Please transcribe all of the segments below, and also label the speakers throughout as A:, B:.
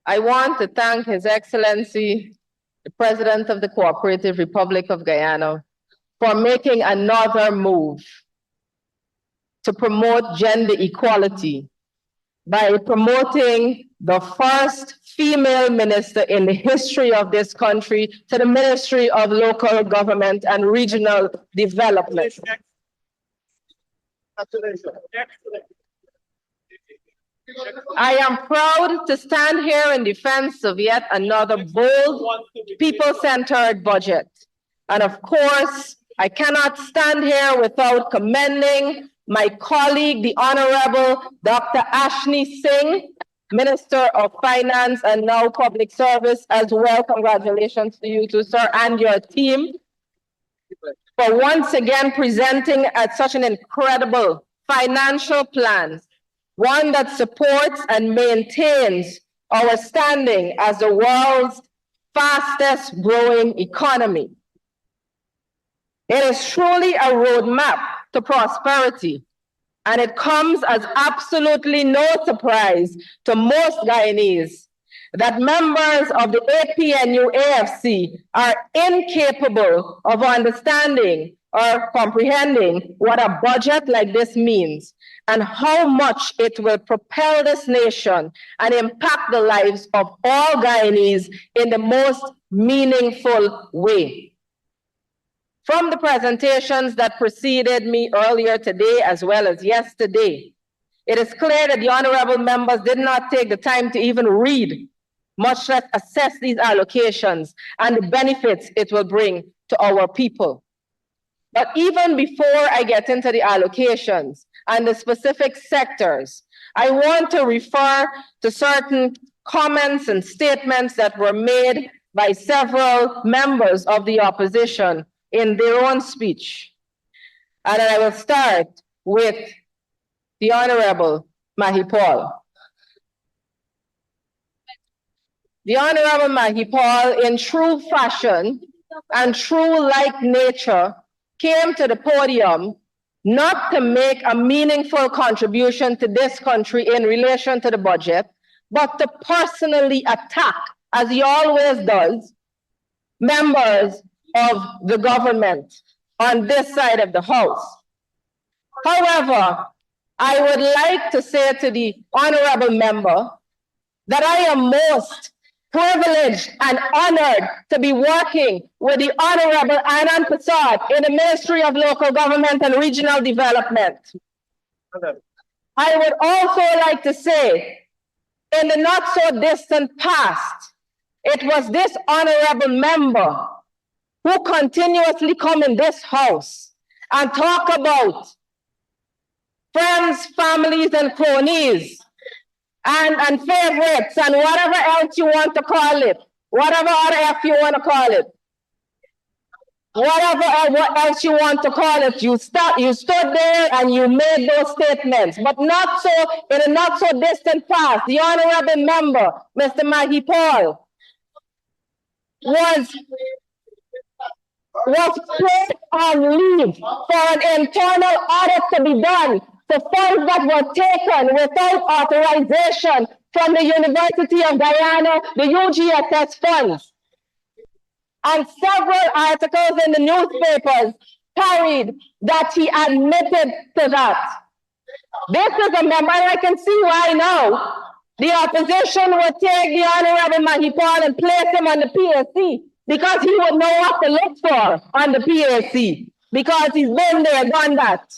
A: I want to thank His Excellency, the President of the Cooperative Republic of Guyana, for making another move to promote gender equality by promoting the first female minister in the history of this country to the Ministry of Local Government and Regional Development. I am proud to stand here in defense of yet another bold, people-centered budget. And of course, I cannot stand here without commending my colleague, the Honorable Dr. Ashni Singh, Minister of Finance and now Public Service as well. Congratulations to you too, sir, and your team for once again presenting at such an incredible financial plan, one that supports and maintains our standing as the world's fastest growing economy. It is truly a roadmap to prosperity, and it comes as absolutely no surprise to most Guyanese that members of the APNU-AFC are incapable of understanding or comprehending what a budget like this means and how much it will propel this nation and impact the lives of all Guyanese in the most meaningful way. From the presentations that preceded me earlier today as well as yesterday, it is clear that the honorable members did not take the time to even read, much less assess these allocations and the benefits it will bring to our people. But even before I get into the allocations and the specific sectors, I want to refer to certain comments and statements that were made by several members of the opposition in their own speech. And I will start with the Honorable Mahipal. The Honorable Mahipal, in true fashion and true like nature, came to the podium not to make a meaningful contribution to this country in relation to the budget, but to personally attack, as he always does, members of the government on this side of the house. However, I would like to say to the honorable member that I am most privileged and honored to be working with the Honorable Anand Prasad in the Ministry of Local Government and Regional Development. I would also like to say, in the not so distant past, it was this honorable member who continuously come in this house and talk about friends, families, and cronies, and favorites, and whatever else you want to call it, whatever other F you want to call it, what else you want to call it, you stood there and you made those statements, but not so, in a not so distant past, the honorable member, Mr. Mahipal, was placed on leave for an internal audit to be done for funds that were taken without authorization from the University of Guyana, the UGSS funds. And several articles in the newspapers carried that he admitted to that. This is a member, and I can see why now the opposition would take the Honorable Mahipal and place him on the PSC, because he would know what to look for on the PAC, because he's been there, done that.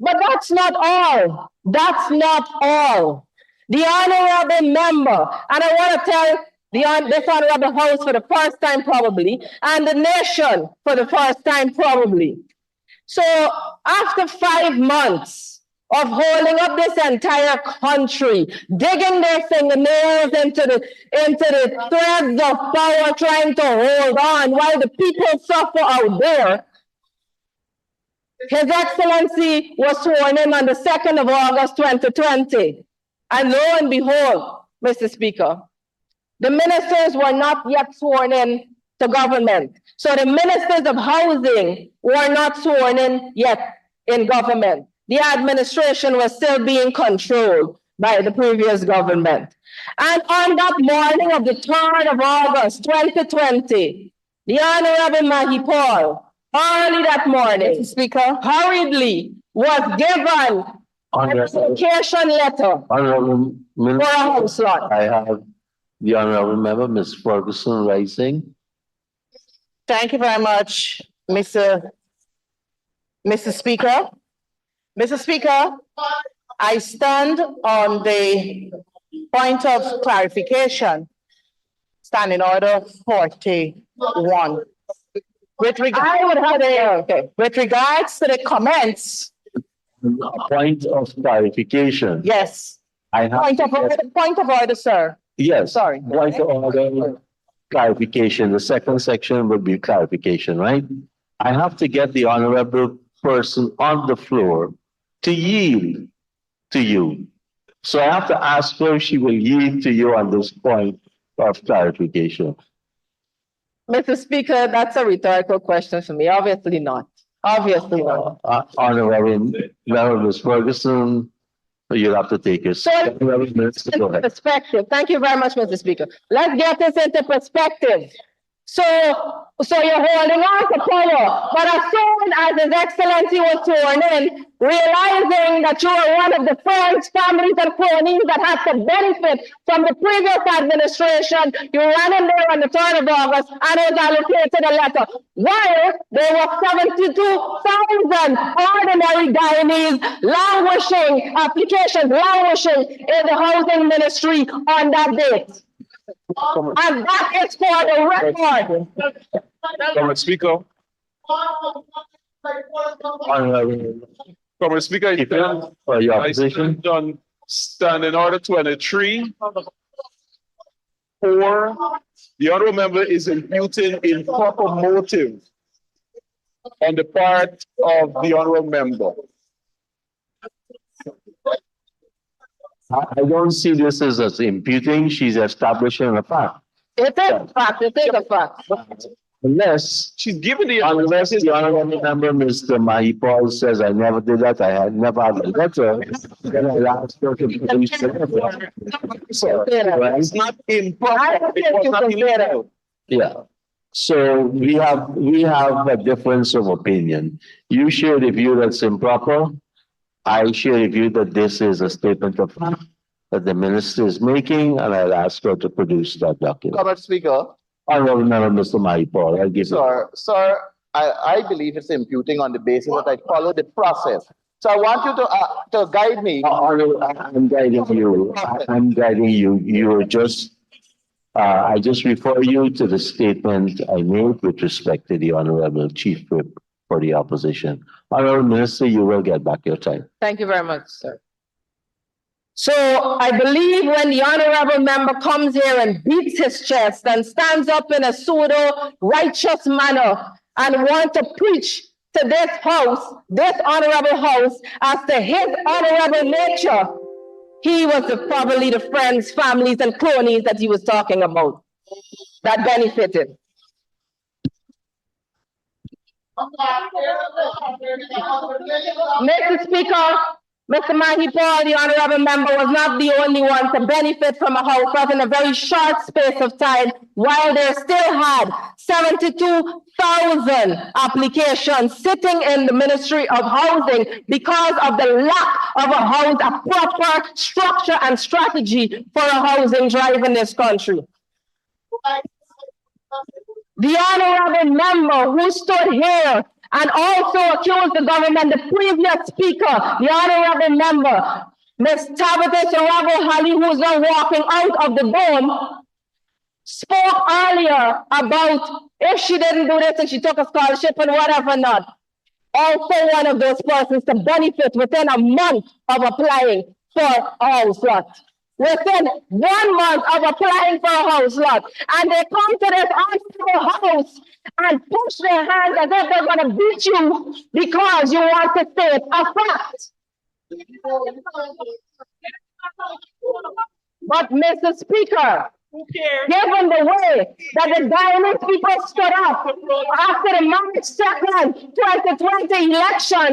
A: But that's not all. That's not all. The honorable member, and I want to tell this honorable house for the first time probably, and the nation for the first time probably. So after 5 months of holding up this entire country, digging their fingernails into the threads of power, trying to hold on while the people suffer out there, His Excellency was sworn in on the 2nd of August, 2020. And lo and behold, Mr. Speaker, the ministers were not yet sworn in to government. So the ministers of housing were not sworn in yet in government. The administration was still being controlled by the previous government. And on that morning of the 3rd of August, 2020, the Honorable Maggie Paul, early that morning, Mr. Speaker, hurriedly was given an application letter
B: Honorable
A: for a house lot.
B: I have the Honorable Member, Ms. Ferguson, rising.
C: Thank you very much, Mr. Speaker. Mr. Speaker, I stand on the point of clarification, standing order 41. With regards to the comments.
B: A point of clarification.
C: Yes.
B: I have
C: Point of order, sir.
B: yes.
C: Sorry.
B: Point of order clarification. The second section would be clarification, right? I have to get the honorable person on the floor to yield to you. So I have to ask her if she will yield to you on this point of clarification.
A: Mr. Speaker, that's a rhetorical question for me. Obviously not. Obviously not.
B: Honorable Member, Ms. Ferguson, you'll have to take your
A: Perspective. Thank you very much, Mr. Speaker. Let's get this into perspective. So you're holding on to power, but as soon as His Excellency was sworn in, realizing that you were one of the friends, families, and cronies that had to benefit from the previous administration, you ran in there on the 3rd of August and it was allocated a letter. While there were 72,000 ordinary Guyanese languishing applications, languishing in the housing ministry on that date. And that is for the record.
D: Comrade Speaker. Comrade Speaker,
B: for your opposition.
D: on standing order 23. For the honorable member is imputing improper motive on the part of the honorable member.
B: I don't see this as imputing. She's establishing a fact.
A: It is a fact. It is a fact.
B: Unless
D: She's given the
B: the honorable member, Mr. Mahi Paul, says I never did that, I had never had a letter, then I'll ask her to produce the letter.
D: It's not improper. It was not illegal.
B: Yeah. So we have a difference of opinion. You share the view that's improper. I share the view that this is a statement of fact that the minister is making, and I'll ask her to produce that document.
E: Comrade Speaker.
B: Honorable Member, Mr. Mahi Paul, I'll give you.
E: Sir, I believe it's imputing on the basis that I follow the process. So I want you to guide me.
B: I'm guiding you. I'm guiding you. You're just, I just refer you to the statement I made with respect to the Honorable Chief Whip for the opposition. Honorable Minister, you will get back your time.
A: Thank you very much, sir. So I believe when the honorable member comes here and beats his chest and stands up in a pseudo righteous manner and wants to preach to this house, this honorable house, as to his honorable nature, he was probably the friends, families, and cronies that he was talking about that benefited. Mr. Speaker, Mr. Mahi Paul, the honorable member, was not the only one to benefit from a house lot in a very short space of time, while they still had 72,000 applications sitting in the Ministry of Housing because of the lack of a proper structure and strategy for a housing drive in this country. The honorable member who stood here and also accused the government, the previous speaker, the honorable member, Ms. Tabitha Sarago-Hali, who's now walking out of the dome, spoke earlier about if she didn't do this and she took a scholarship and whatever not. Also one of those persons to benefit within a month of applying for a house lot. Within 1 month of applying for a house lot. And they come to this hospital house and push their hands as if they're going to beat you because you want to state a fact. But Mr. Speaker, Given the way that the Guyanese people stood up after the March 2nd, 2020 election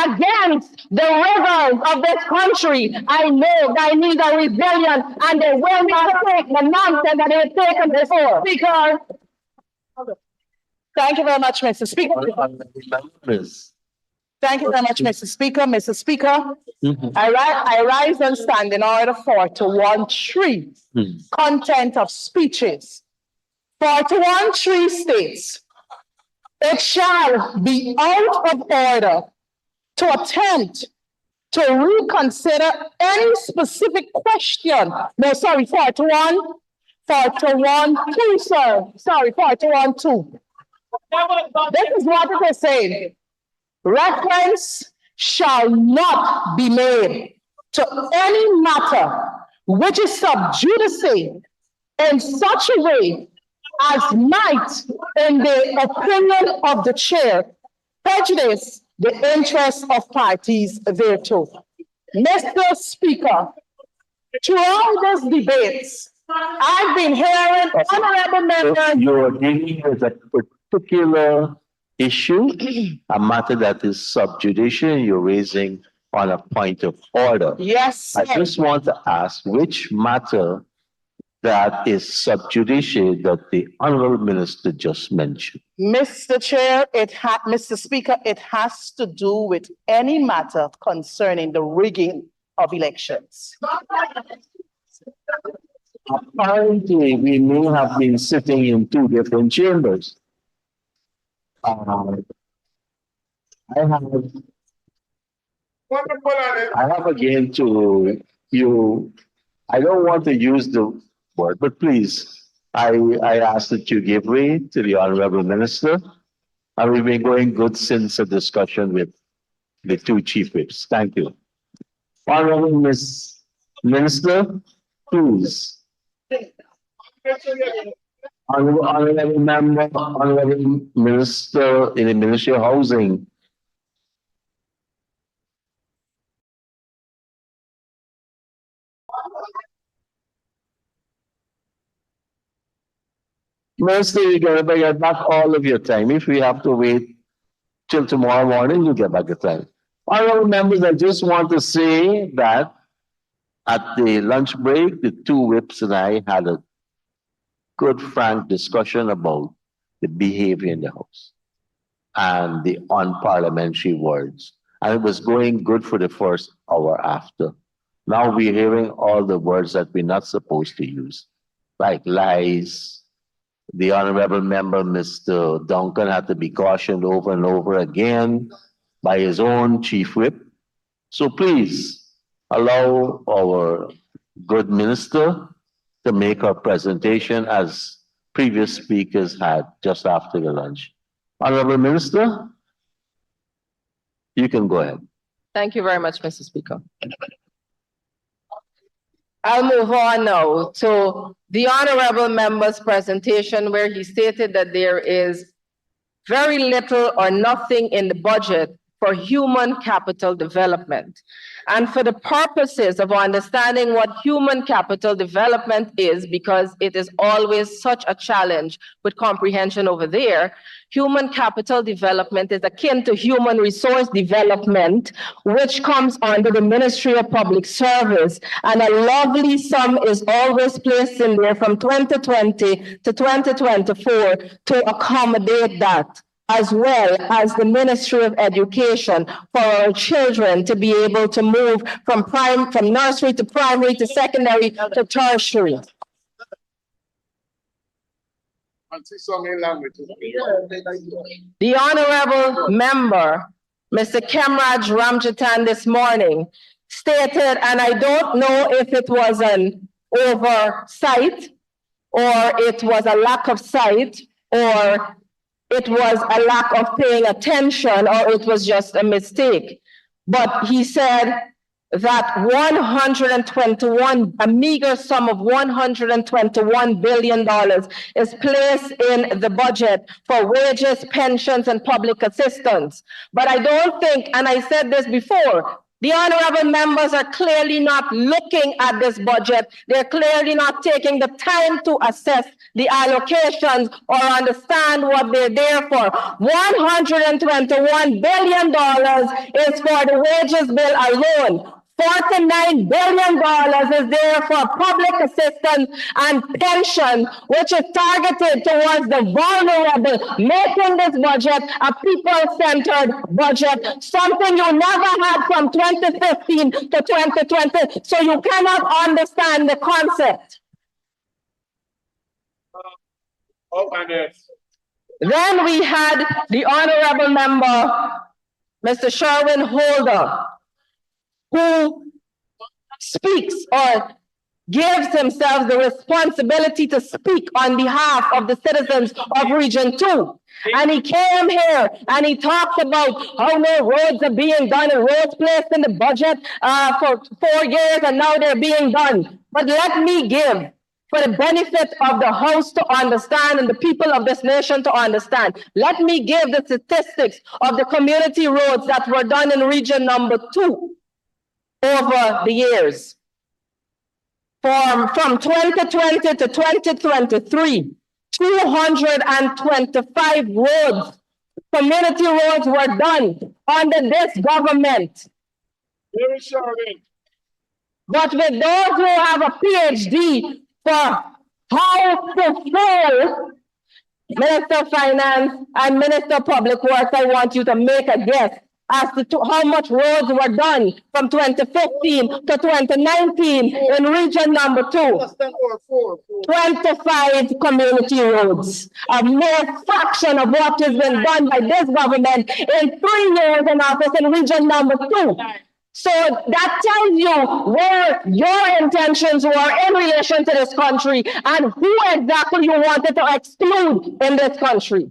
A: against the rivers of this country, I know Guyanese are resilient and they will not take the nonsense that they've taken before. Speaker.
C: Thank you very much, Mr. Speaker.
B: Members.
C: Thank you very much, Mr. Speaker. Mr. Speaker,
B: Mhm.
C: I rise and stand in order for 413 content of speeches. 413 states, it shall be out of order to attempt to reconsider any specific question. No, sorry, 421, 412, sir. Sorry, 412. This is what it is saying. Reference shall not be made to any matter which is sub judice in such a way as might, in the opinion of the chair, prejudice the interests of parties thereto. Mr. Speaker, throughout this debates, I've been hearing honorable members.
B: You are dealing with a particular issue, a matter that is sub judice, you're raising on a point of order.
C: Yes, sir.
B: I just want to ask which matter that is sub judice that the honorable minister just mentioned.
C: Mr. Chair, Mr. Speaker, it has to do with any matter concerning the rigging of elections.
B: Apparently, we may have been sitting in two different chambers. I have again to you, I don't want to use the word, but please, I ask that you give way to the honorable minister. And we've been going good since a discussion with the two chief whips. Thank you. Honorable Miss Minister, please. Honorable member, honorable minister in the Ministry of Housing. Minister, you're gonna get back all of your time. If we have to wait till tomorrow morning, you get back your time. Honorable members, I just want to say that at the lunch break, the two whips and I had a good, frank discussion about the behavior in the House and the unparliamentary words. And it was going good for the first hour after. Now we're hearing all the words that we're not supposed to use, like lies. The honorable member, Mr. Duncan, had to be cautioned over and over again by his own chief whip. So please allow our good minister to make her presentation as previous speakers had just after the lunch. Honorable Minister, you can go ahead.
A: Thank you very much, Mr. Speaker. I'll move on now to the honorable member's presentation where he stated that there is very little or nothing in the budget for human capital development. And for the purposes of understanding what human capital development is, because it is always such a challenge with comprehension over there, human capital development is akin to human resource development, which comes under the Ministry of Public Service. And a lovely sum is always placed in there from 2020 to 2024 to accommodate that, as well as the Ministry of Education for our children to be able to move from nursery to primary to secondary to tertiary. The honorable member, Mr. 𝐁𝐔𝐃𝐆𝐄 Ramjatan, this morning stated, and I don't know if it was an oversight or it was a lack of sight or it was a lack of paying attention or it was just a mistake. But he said that a meager sum of $121 billion is placed in the budget for wages, pensions, and public assistance. But I don't think, and I said this before, The honorable members are clearly not looking at this budget. They're clearly not taking the time to assess the allocations or understand what they're there for. $121 billion is for the wages bill alone. $49 billion is there for public assistance and pension, which is targeted towards the vulnerable, making this budget a people-centered budget, something you never had from 2015 to 2020, so you cannot understand the concept. Then we had the honorable member, Mr. Sherwin Holder, who speaks or gives himself the responsibility to speak on behalf of the citizens of Region 2. And he came here and he talked about how no roads are being done and roads placed in the budget for 4 years and now they're being done. But let me give, for the benefit of the House to understand and the people of this nation to understand, let me give the statistics of the community roads that were done in Region number 2 over the years. From 2020 to 2023, 225 roads, community roads were done under this government. But with those who have a PhD for how to fail, Minister of Finance and Minister of Public Works, I want you to make a guess as to how much roads were done from 2015 to 2019 in Region number 2. 25 community roads, a mere fraction of what has been done by this government in 3 years in office in Region number 2. So that tells you where your intentions were in relation to this country and who exactly you wanted to exclude in this country.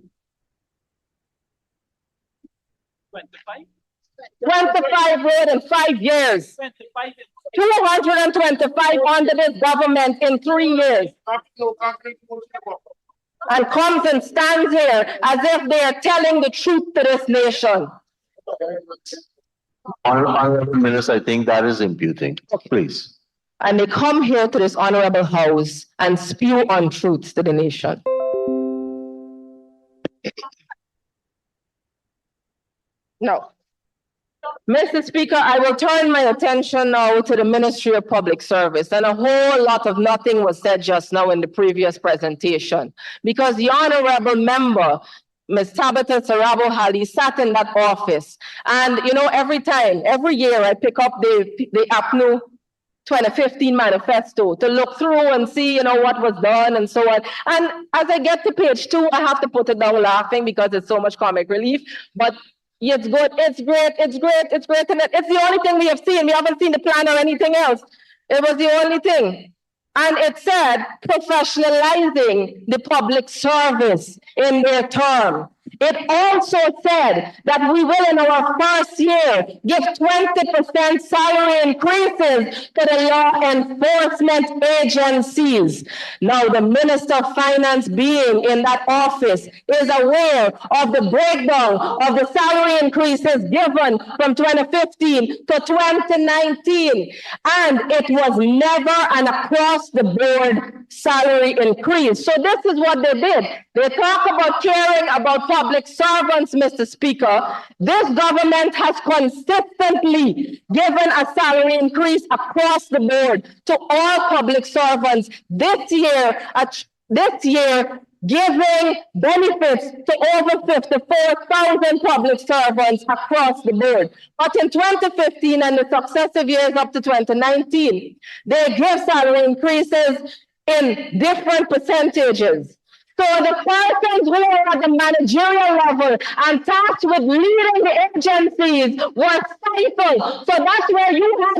A: 25 roads in 5 years. 225 under this government in 3 years. And comes and stands here as if they are telling the truth to this nation.
B: Honorable Minister, I think that is imputing. Please.
A: And they come here to this honorable house and spew untruths to the nation. No. Mr. Speaker, I will turn my attention now to the Ministry of Public Service, and a whole lot of nothing was said just now in the previous presentation, because the honorable member, Ms. Tabitha Sarabo-Hali, sat in that office. And, you know, every year I pick up the APNU 2015 manifesto to look through and see, you know, what was done and so on. And as I get to page 2, I have to put it down laughing because it's so much comic relief. But it's good, it's great, it's great, it's great. And it's the only thing we have seen. We haven't seen the plan or anything else. It was the only thing. And it said professionalizing the public service in their term. It also said that we will, in our first year, give 20% salary increases to the law enforcement agencies. Now, the Minister of Finance, being in that office, is aware of the breakdown of the salary increases given from 2015 to 2019. And it was never an across-the-board salary increase. So this is what they did. They talk about caring about public servants, Mr. Speaker. This government has consistently given a salary increase across the board to all public servants. This year, giving benefits to over 54,000 public servants across the board. But in 2015 and the successive years up to 2019, they give salary increases in different percentages. So the persons who are at the managerial level and tasked with leading the agencies were stifled. So that's where you have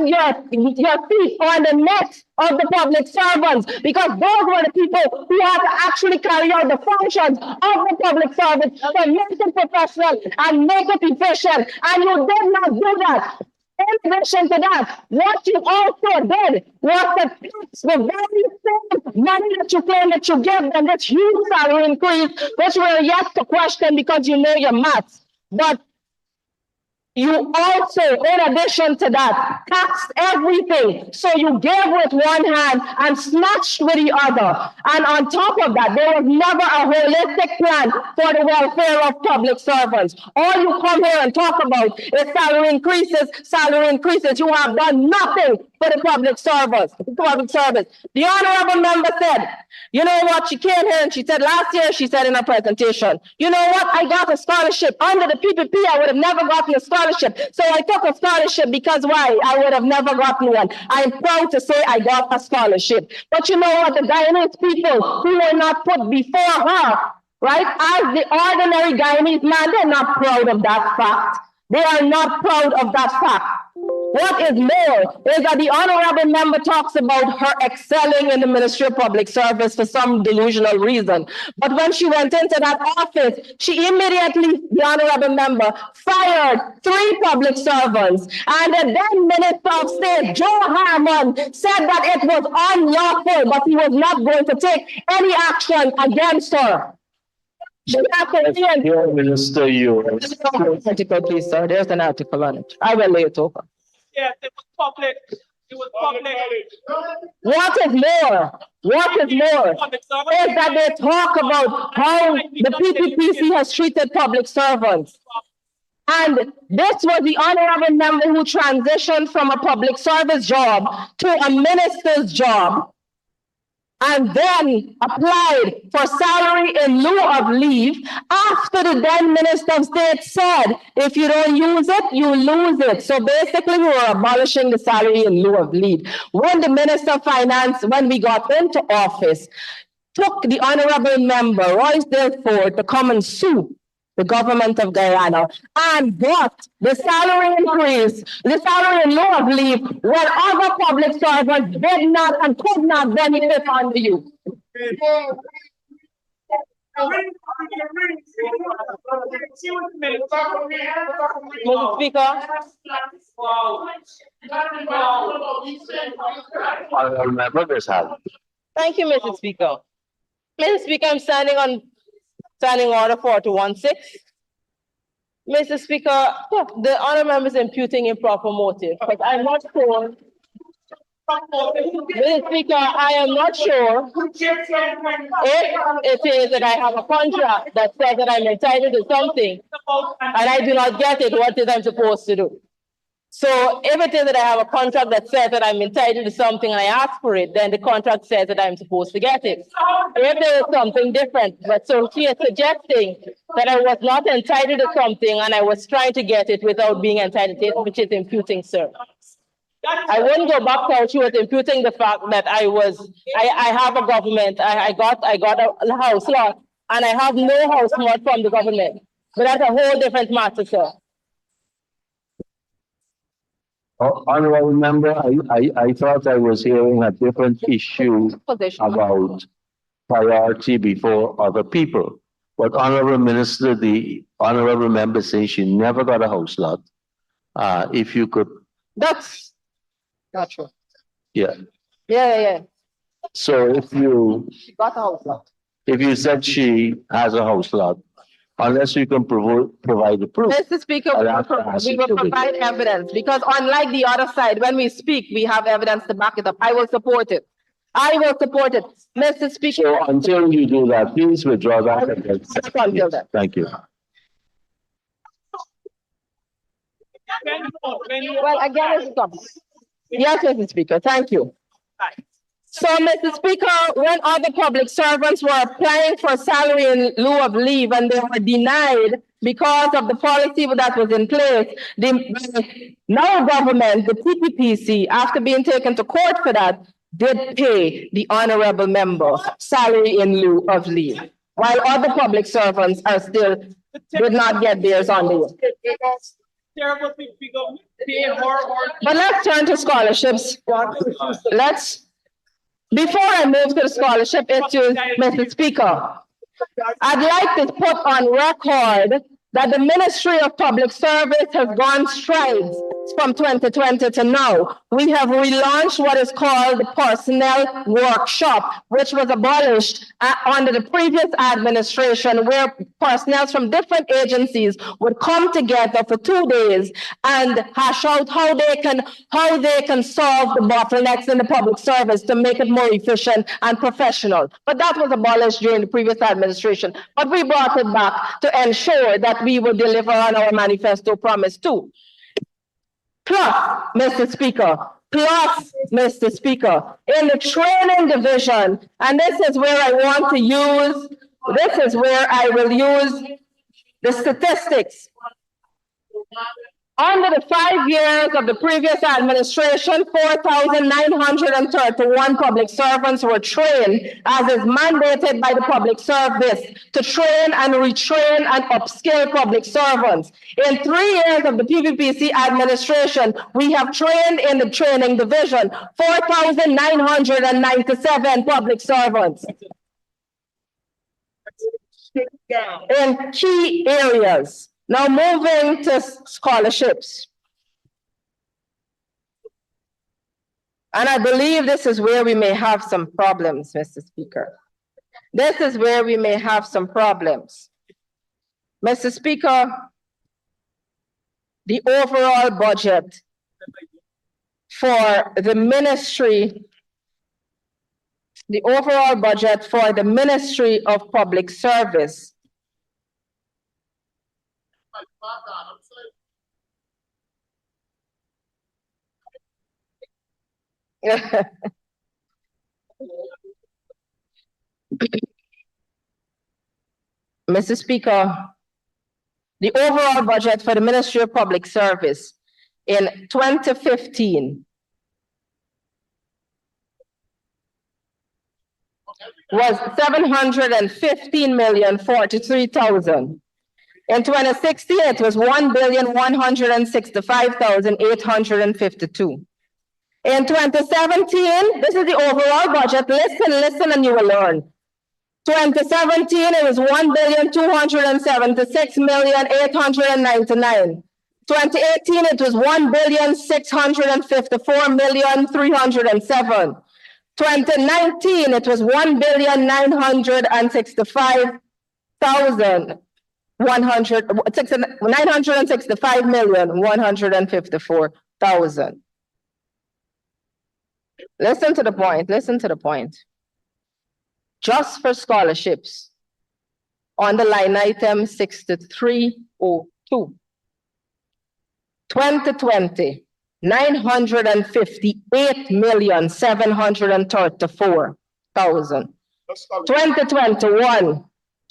A: your feet on the neck of the public servants, because those were the people who have to actually carry out the functions of the public service to make it professional and make it efficient. And you did not do that. In addition to that, what you also did was to fix the very same money that you claim that you give them this huge salary increase, which we're yet to question because you know your maths. But 20% salary increase across the board, 20% salary increase across the board. But in 2015 and the successive years up to 2019, they give salary increases in different percentages. So the persons who are at the managerial level and tasked with leading the agencies were stifled. So that's where you have your feet on the neck of the public servants, because those were the people who have to actually carry out the functions of the public service to make it professional and make it efficient. And you did not do that. In addition to that, what you also did was to fix the very same money that you claim that you give them this huge salary increase, which we're yet to question because you know your maths. But you also, in addition to that, taxed everything. So you gave with one hand and snatched with the other. And on top of that, there was never a holistic plan for the welfare of public servants. All you come here and talk about is salary increases, salary increases. You have done nothing for the public service. The honorable member said, you know what, she came here and she said last year, she said in her presentation, you know what, I got a scholarship. Under the PPP, I would have never gotten a scholarship. So I took a scholarship because why? I would have never gotten one. I'm proud to say I got a scholarship. But you know what, the Guyanese people who were not put before her, right, as the ordinary Guyanese man, they're not proud of that fact. They are not proud of that fact. What is more is that the honorable member talks about her excelling in the Ministry of Public Service for some delusional reason. But when she went into that office, she immediately, the honorable member, fired 3 public servants. And the then Minister of State, Joe Harmon, said that it was unlawful, but he was not going to take any action against her.
B: Here, Minister, you.
A: Article, please, sir. There's an article on it. I will lay it over.
F: Yes, it was public. It was public.
A: What is more is that they talk about how the PPPC has treated public servants. And this was the honorable member who transitioned from a public service job to a minister's job, and then applied for salary in lieu of leave after the then Minister of State said, if you don't use it, you lose it. So basically, we were abolishing the salary in lieu of leave. When the Minister of Finance, when we got into office, took the honorable member, Royce Delford, to come and sue the government of Guyana and got the salary increase, the salary in lieu of leave, when other public servants did not and could not benefit on the youth. Mr. Speaker.
B: I remember this happened.
A: Thank you, Mr. Speaker. Mr. Speaker, I'm standing on Standing Order 4216. Mr. Speaker, the honourable member is imputing improper motive, but I'm not sure. Mr. Speaker, I am not sure if it is that I have a contract that says that I'm entitled to something and I do not get it, what is I'm supposed to do? So if it is that I have a contract that says that I'm entitled to something and I ask for it, then the contract says that I'm supposed to get it. If there is something different, but so she is suggesting that I was not entitled to something and I was trying to get it without being entitled to it, which is imputing, sir. I wouldn't go back to how she was imputing the fact that I have a government, I got a house lot, and I have no house lot from the government. But that's a whole different matter, sir.
B: Honorable member, I thought I was hearing a different issue about priority before other people. But honorable minister, the honorable member says she never got a house lot. If you could.
A: That's not true.
B: Yeah.
A: Yeah.
B: So if you.
A: She got a house lot.
B: If you said she has a house lot, unless you can provide the proof.
A: Mr. Speaker, we will provide evidence because unlike the other side, when we speak, we have evidence to back it up. I will support it. I will support it. Mr. Speaker.
B: So until you do that, please withdraw that. Thank you.
A: Well, again, it's yes, Mr. Speaker, thank you. So, Mr. Speaker, when other public servants were applying for salary in lieu of leave and they were denied because of the policy that was in place, the now government, the PPPC, after being taken to court for that, did pay the honorable member salary in lieu of leave, while other public servants are still did not get theirs on the But let's turn to scholarships. Before I move to the scholarship issues, Mr. Speaker, I'd like to put on record that the Ministry of Public Service has gone strides from 2020 to now. We have relaunched what is called the Personnel Workshop, which was abolished under the previous administration, where personnel from different agencies would come together for 2 days and hash out how they can solve the bottlenecks in the public service to make it more efficient and professional. But that was abolished during the previous administration. But we brought it back to ensure that we will deliver on our manifesto promise too. Plus, Mr. Speaker, in the training division, and this is where I will use the statistics. Under the 5 years of the previous administration, 4,931 public servants were trained, as is mandated by the public service, to train and retrain and upskill public servants. In 3 years of the PVPC administration, we have trained in the training division 4,997 public servants in key areas. Now moving to scholarships. And I believe this is where we may have some problems, Mr. Speaker. This is where we may have some problems. Mr. Speaker, the overall budget for the Ministry of Public Service Mr. Speaker, the overall budget for the Ministry of Public Service in 2015 was 715,043,000. In 2016, it was 1,165,852. In 2017, this is the overall budget. Listen, and you will learn. 2017, it was 1,276,899. 2018, it was 1,654,307. 2019, it was 965,154,000. Listen to the point. Just for scholarships on the line item 6302. 2020, 958,734,000. 2021,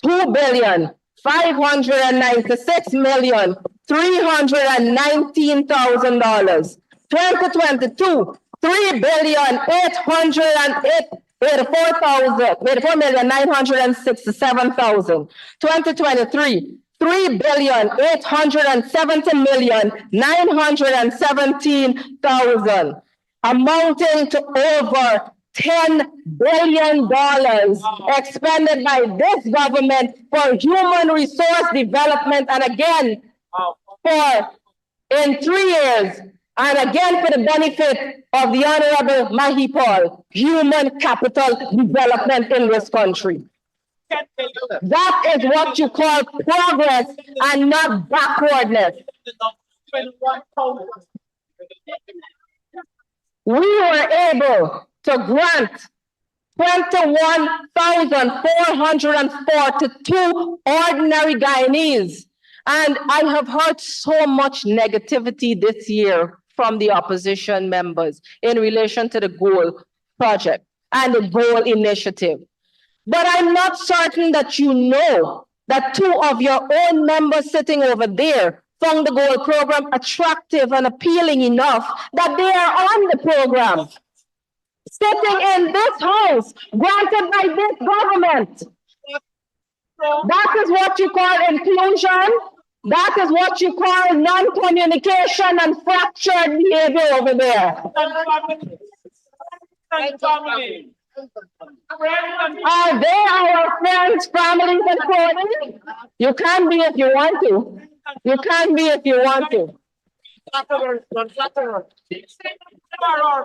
A: 2,596,319,000. 2022, 3,884,967,000. 2023, 3,870,917,000, amounting to over $10 billion expended by this government for human resource development, and again, in 3 years, and again for the benefit of the Honorable Mahi Paul, human capital development in this country. That is what you call progress and not backwardness. We were able to grant 21,442 ordinary Guyanese. And I have heard so much negativity this year from the opposition members in relation to the GOAL project and the GOAL initiative. But I'm not certain that you know that 2 of your own members sitting over there found the GOAL program attractive and appealing enough that they are on the program. Sitting in this house, granted by this government. That is what you call inclusion. That is what you call non-communication and fractured behavior over there. Are they our friends, families, and friends? You can be if you want to. You can be if you want to.
F: Our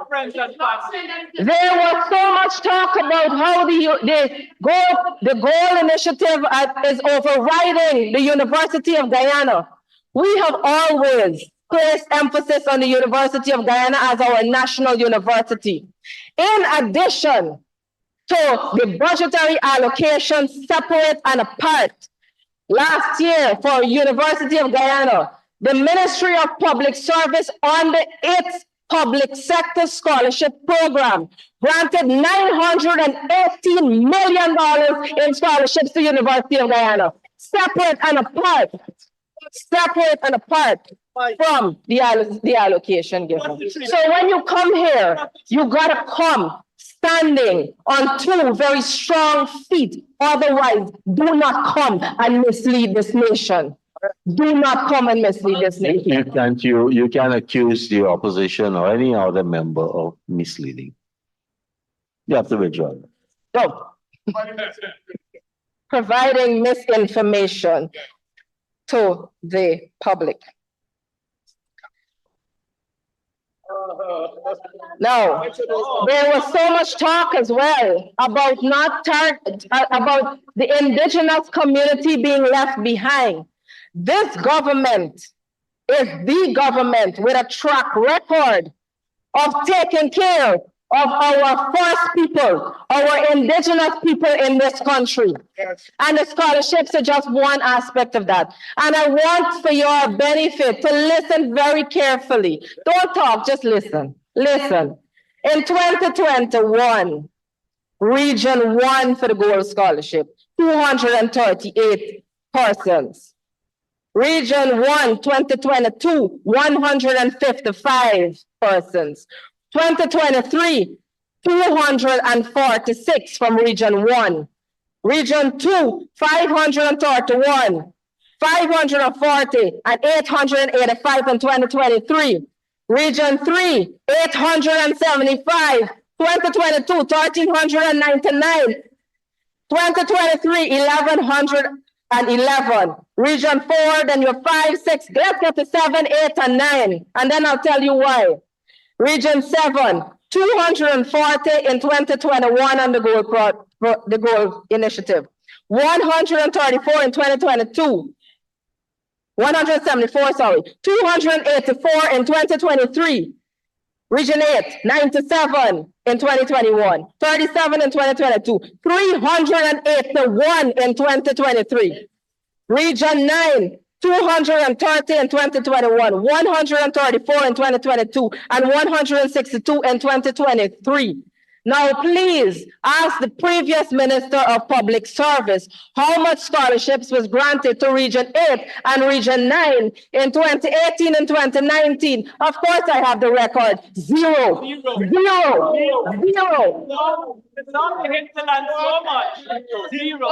F: friends and family.
A: There was so much talk about how the goal initiative is overriding the University of Guyana. We have always placed emphasis on the University of Guyana as our national university. In addition to the budgetary allocations separate and apart, last year for University of Guyana, the Ministry of Public Service under its public sector scholarship program granted $918 million in scholarships to University of Guyana, separate and apart from the allocation given. So when you come here, you gotta come standing on two very strong feet. Otherwise, do not come and mislead this nation. Do not come and mislead this nation.
B: You can accuse the opposition or any other member of misleading. You have to withdraw.
A: So, providing misinformation to the public. Now, there was so much talk as well about about the indigenous community being left behind. This government is the government with a track record of taking care of our first people, our indigenous people in this country. And the scholarships are just one aspect of that. And I want for your benefit to listen very carefully. Don't talk, just listen. Listen. In 2021, Region 1 for the Gold Scholarship, 238 persons. Region 1, 2022, 155 persons. 2023, 246 from Region 1. Region 2, 531, 540, and 885 in 2023. Region 3, 875, 2022, 1,399. 2023, 1,111. Region 4, then you're 5, 6, let's get to 7, 8, and 9. And then I'll tell you why. Region 7, 240 in 2021 on the gold initiative. 134 in 2022. 174, sorry. 284 in 2023. Region 8, 97 in 2021. 37 in 2022. 381 in 2023. Region 9, 230 in 2021, 134 in 2022, and 162 in 2023. Now, please ask the previous Minister of Public Service how much scholarships was granted to Region 8 and Region 9 in 2018 and 2019. Of course, I have the record. Zero. Zero. Zero.
F: No, it's not the hinterland so much. Zero.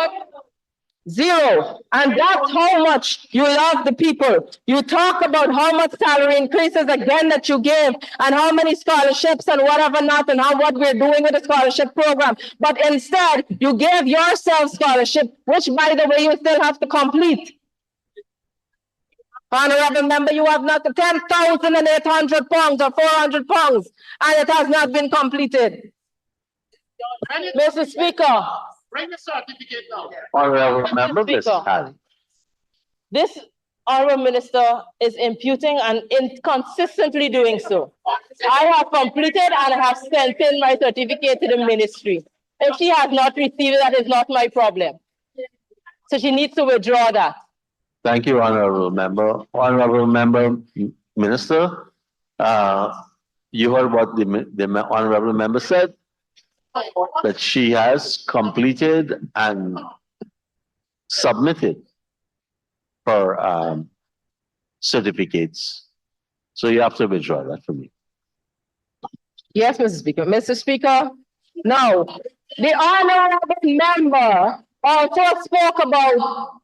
A: Zero. And that's how much you love the people. You talk about how much salary increases again that you gave and how many scholarships and whatever not and what we're doing with the scholarship program. But instead, you gave yourself scholarship, which by the way, you still have to complete. Honorable member, you have not 10,800 pounds or 400 pounds and it has not been completed. Mr. Speaker.
G: Bring the certificate now.
B: Honorable member, Ms.
A: Speaker.
B: Halley.
A: This honorable minister is imputing and inconsistently doing so. I have completed and I have sent in my certificate to the ministry. If she has not received it, that is not my problem. So she needs to withdraw that.
B: Thank you, honorable member. Honorable member, minister, you heard what the honorable member said, that she has completed and submitted her certificates. So you have to withdraw that for me.
A: Yes, Mr. Speaker. Mr. Speaker, now, the honorable member also spoke about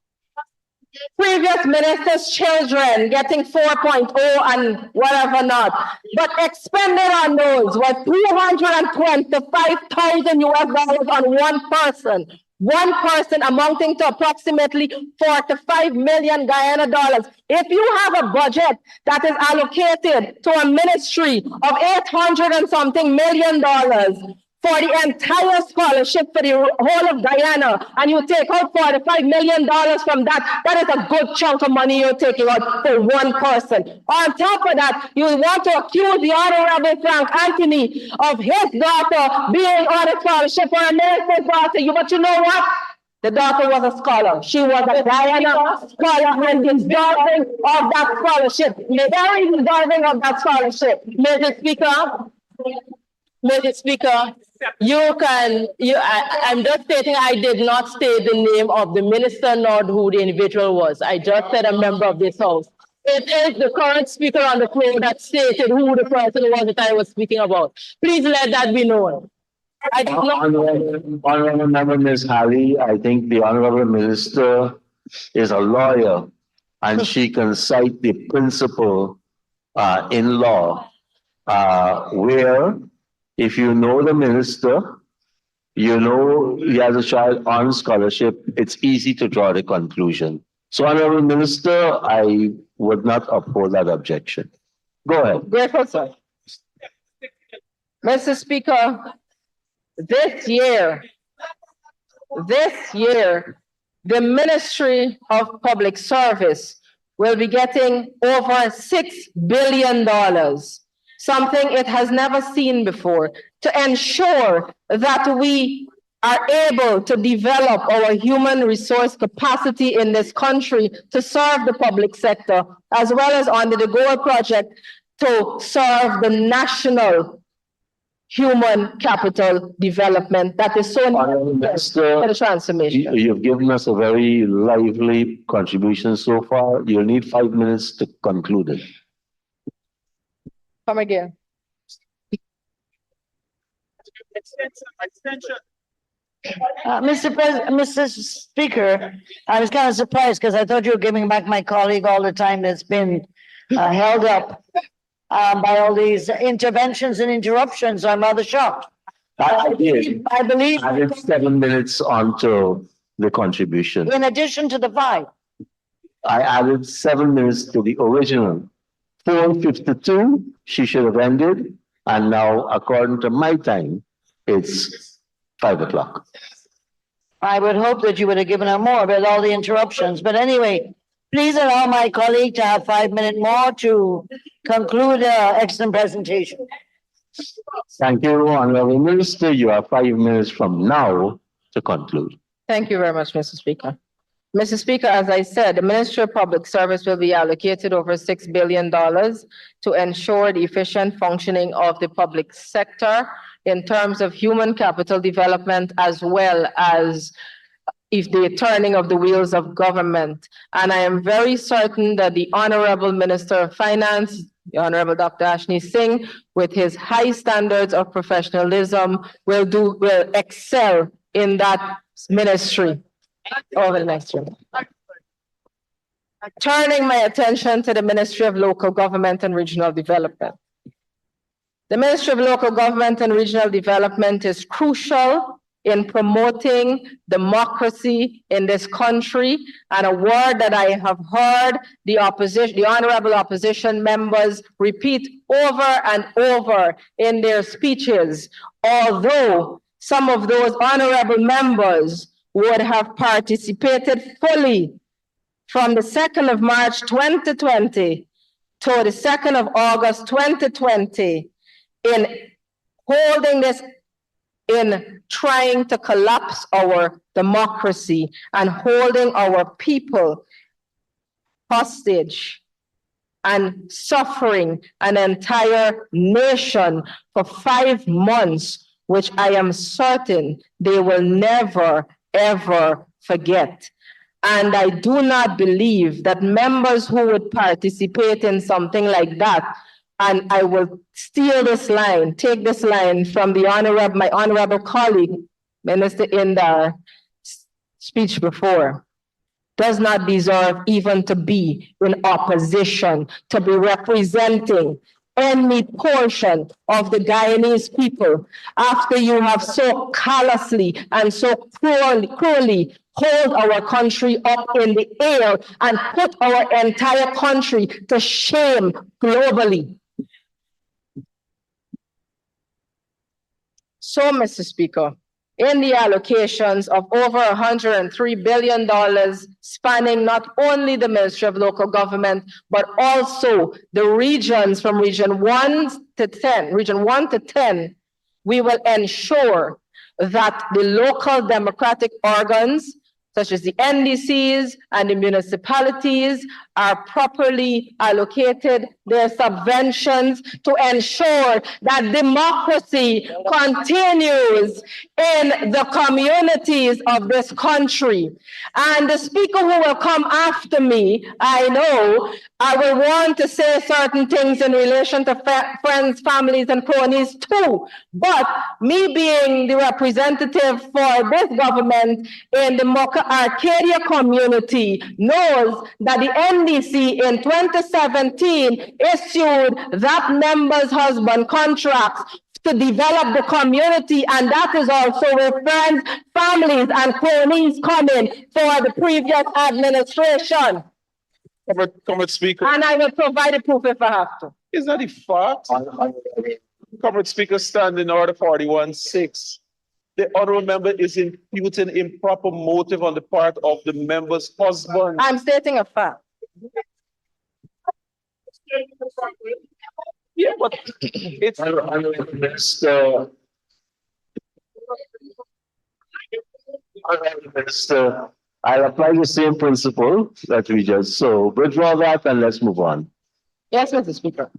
A: previous ministers' children getting 4.0 and whatever not. But expended on those was $325,000 on one person. One person amounting to approximately 45 million Guyana dollars. If you have a budget that is allocated to a ministry of 800 and something million dollars for the entire scholarship for the whole of Guyana, and you take out $45 million from that, that is a good chunk of money you're taking out for one person. On top of that, you want to accuse the Honorable Frank Anthony of his daughter being on a scholarship for a minister's daughter. But you know what? The daughter was a scholar. She was a Guyana scholar and deserving of that scholarship. Very deserving of that scholarship. Mr. Speaker. Mr. Speaker, I'm just stating I did not state the name of the minister nor who the individual was. I just said a member of this house. It is the current speaker on the floor that stated who the person was that I was speaking about. Please let that be known. I did not.
B: Honorable Member Ms. Harry, I think the Honorable Minister is a lawyer and she can cite the principle in law where if you know the minister, you know he has a child on scholarship, it's easy to draw the conclusion. So, Honorable Minister, I would not uphold that objection. Go ahead.
A: Grateful, sir. Mr. Speaker, this year, the Ministry of Public Service will be getting over $6 billion. Something it has never seen before, to ensure that we are able to develop our human resource capacity in this country to serve the public sector, as well as under the GOAL project to serve the national human capital development that is so necessary for the transformation.
B: You've given us a very lively contribution so far. You'll need 5 minutes to conclude it.
A: Come again.
F: Extension.
H: Mr. Speaker, I was kind of surprised because I thought you were giving back my colleague all the time that's been held up by all these interventions and interruptions. I'm rather shocked.
B: I did.
H: I believe.
B: I did 7 minutes onto the contribution.
H: In addition to the 5.
B: I added 7 minutes to the original. 4:52, she should have ended. And now, according to my time, it's 5 o'clock.
H: I would hope that you would have given her more with all the interruptions. But anyway, please allow my colleague to have 5 minutes more to conclude her excellent presentation.
B: Thank you, Honorable Minister. You have 5 minutes from now to conclude.
A: Thank you very much, Mr. Speaker. Mr. Speaker, as I said, the Ministry of Public Service will be allocated over $6 billion to ensure the efficient functioning of the public sector in terms of human capital development, as well as if the turning of the wheels of government. And I am very certain that the Honorable Minister of Finance, the Honorable Dr. Ashni Singh, with his high standards of professionalism, will excel in that ministry over the next year. Turning my attention to the Ministry of Local Government and Regional Development. The Ministry of Local Government and Regional Development is crucial in promoting democracy in this country, and a word that I have heard the honorable opposition members repeat over and over in their speeches, although some of those honorable members would have participated fully from the 2nd of March 2020 to the 2nd of August 2020 in holding this, in trying to collapse our democracy and holding our people hostage and suffering an entire nation for 5 months, which I am certain they will never, ever forget. And I do not believe that members who would participate in something like that, and I will steal this line, take this line from the my honorable colleague, Minister in the speech before. does not deserve even to be in opposition, to be representing any portion of the Guyanese people after you have so callously and so cruelly hold our country up in the air and put our entire country to shame globally. So, Mr. Speaker, in the allocations of over $103 billion spanning not only the Ministry of Local Government, but also the regions from region 1 to 10, we will ensure that the local democratic organs, such as the NDCs and the municipalities, are properly allocated their subventions to ensure that democracy continues in the communities of this country. And the speaker who will come after me, I know, I will want to say certain things in relation to friends, families, and cronies too. But me being the representative for this government in the Mocha Arcadia community knows that the NDC in 2017 issued that member's husband contracts to develop the community, and that is also where friends, families, and cronies come in for the previous administration.
D: Comrade Speaker,
A: And I will provide the proof if I have to.
D: is that a fact? Comrade Speaker, standing order 41-6. The honorable member is imputing improper motive on the part of the member's husband.
A: I'm stating a fact.
D: Yeah, but it's
B: Minister, I'll apply the same principle that we just saw. Withdraw that and let's move on.
A: Yes, Mr. Speaker.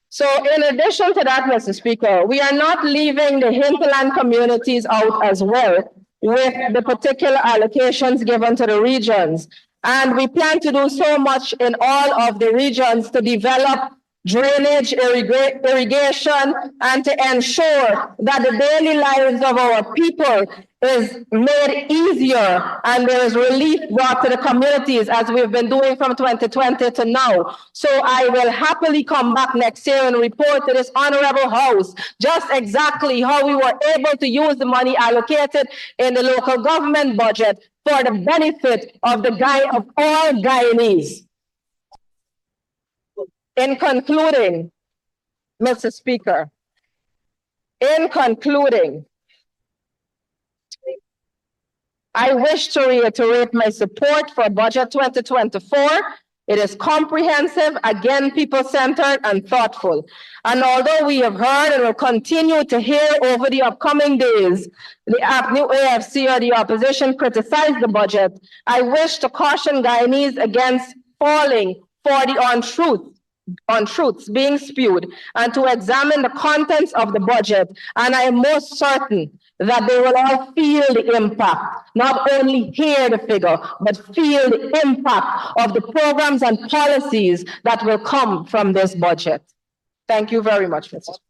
A: So in addition to that, Mr. Speaker, we are not leaving the hinterland communities out as well with the particular allocations given to the regions. And we plan to do so much in all of the regions to develop drainage, irrigation, and to ensure that the daily lives of our people is made easier and there is relief brought to the communities as we've been doing from 2020 to now. So I will happily come back next year and report to this honorable house just exactly how we were able to use the money allocated in the local government budget for the benefit of all Guyanese. In concluding, Mr. Speaker, I wish to reiterate my support for Budget 2024. It is comprehensive, again, people-centered and thoughtful. And although we have heard and will continue to hear over the upcoming days, the new AFC or the opposition criticize the budget, I wish to caution Guyanese against falling for the untruths being spewed and to examine the contents of the budget. And I am most certain that they will all feel the impact, not only hear the figure, but feel the impact of the programs and policies that will come from this budget. Thank you very much, Mr. Speaker.